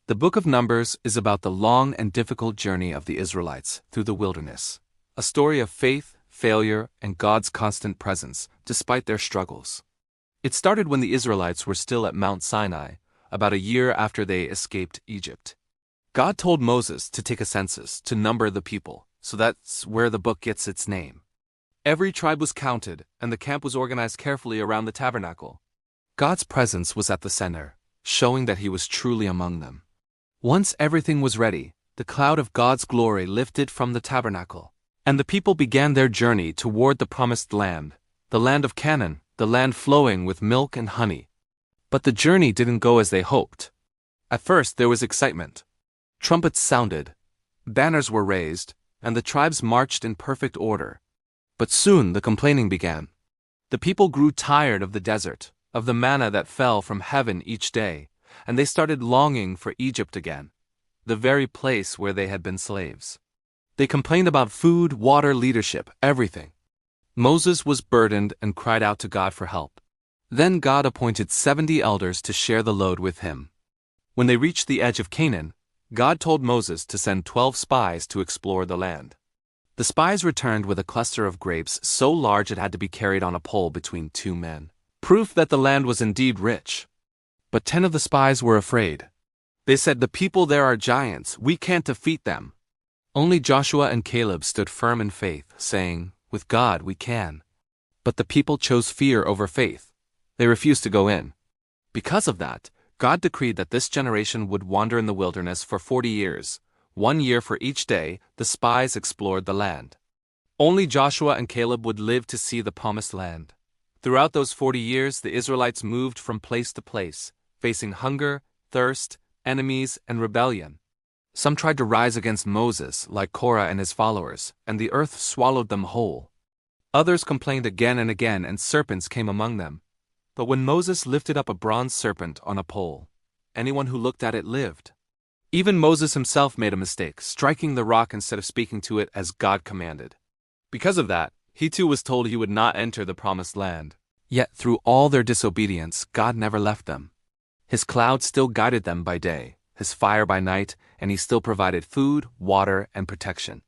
The book of Numbers is about the long and difficult journey of the Israelites through the wilderness, a story of faith, failure, and God's constant presence, despite their struggles. It started when the Israelites were still at Mount Sinai, about a year after they escaped Egypt. God told Moses to take a census to number the people, so that's where the book gets its name. Every tribe was counted, and the camp was organized carefully around the tabernacle. God's presence was at the center, showing that He was truly among them. Once everything was ready, the cloud of God's glory lifted from the tabernacle, and the people began their journey toward the promised land, the land of Canaan, the land flowing with milk and honey. But the journey didn't go as they hoped. At first there was excitement. Trumpets sounded, banners were raised, and the tribes marched in perfect order. But soon the complaining began. The people grew tired of the desert, of the manna that fell from heaven each day, and they started longing for Egypt again, the very place where they had been slaves. They complained about food, water, leadership, everything. Moses was burdened and cried out to God for help. Then God appointed 70 elders to share the load with him. When they reached the edge of Canaan, God told Moses to send 12 spies to explore the land. The spies returned with a cluster of grapes so large it had to be carried on a pole between two men, proof that the land was indeed rich. But 10 of the spies were afraid. They said, "The people there are giants, we can't defeat them." Only Joshua and Caleb stood firm in faith, saying, "With God we can." But the people chose fear over faith. They refused to go in. Because of that, God decreed that this generation would wander in the wilderness for 40 years, 1 year for each day the spies explored the land. Only Joshua and Caleb would live to see the promised land. Throughout those 40 years, the Israelites moved from place to place, facing hunger, thirst, enemies, and rebellion. Some tried to rise against Moses, like Korah and his followers, and the earth swallowed them whole. Others complained again and again, and serpents came among them. But when Moses lifted up a bronze serpent on a pole, anyone who looked at it lived. Even Moses himself made a mistake, striking the rock instead of speaking to it as God commanded. Because of that, he too was told he would not enter the promised land. Yet through all their disobedience, God never left them. His cloud still guided them by day, his fire by night, and he still provided food, water, and protection.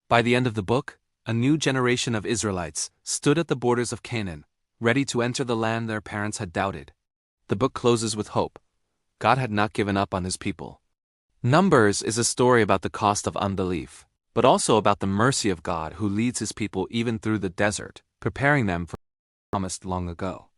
By the end of the book, a new generation of Israelites stood at the borders of Canaan, ready to enter the land their parents had doubted. The book closes with hope. God had not given up on his people. Numbers is a story about the cost of unbelief, but also about the mercy of God who leads his people even through the desert, preparing them for the promised long ago.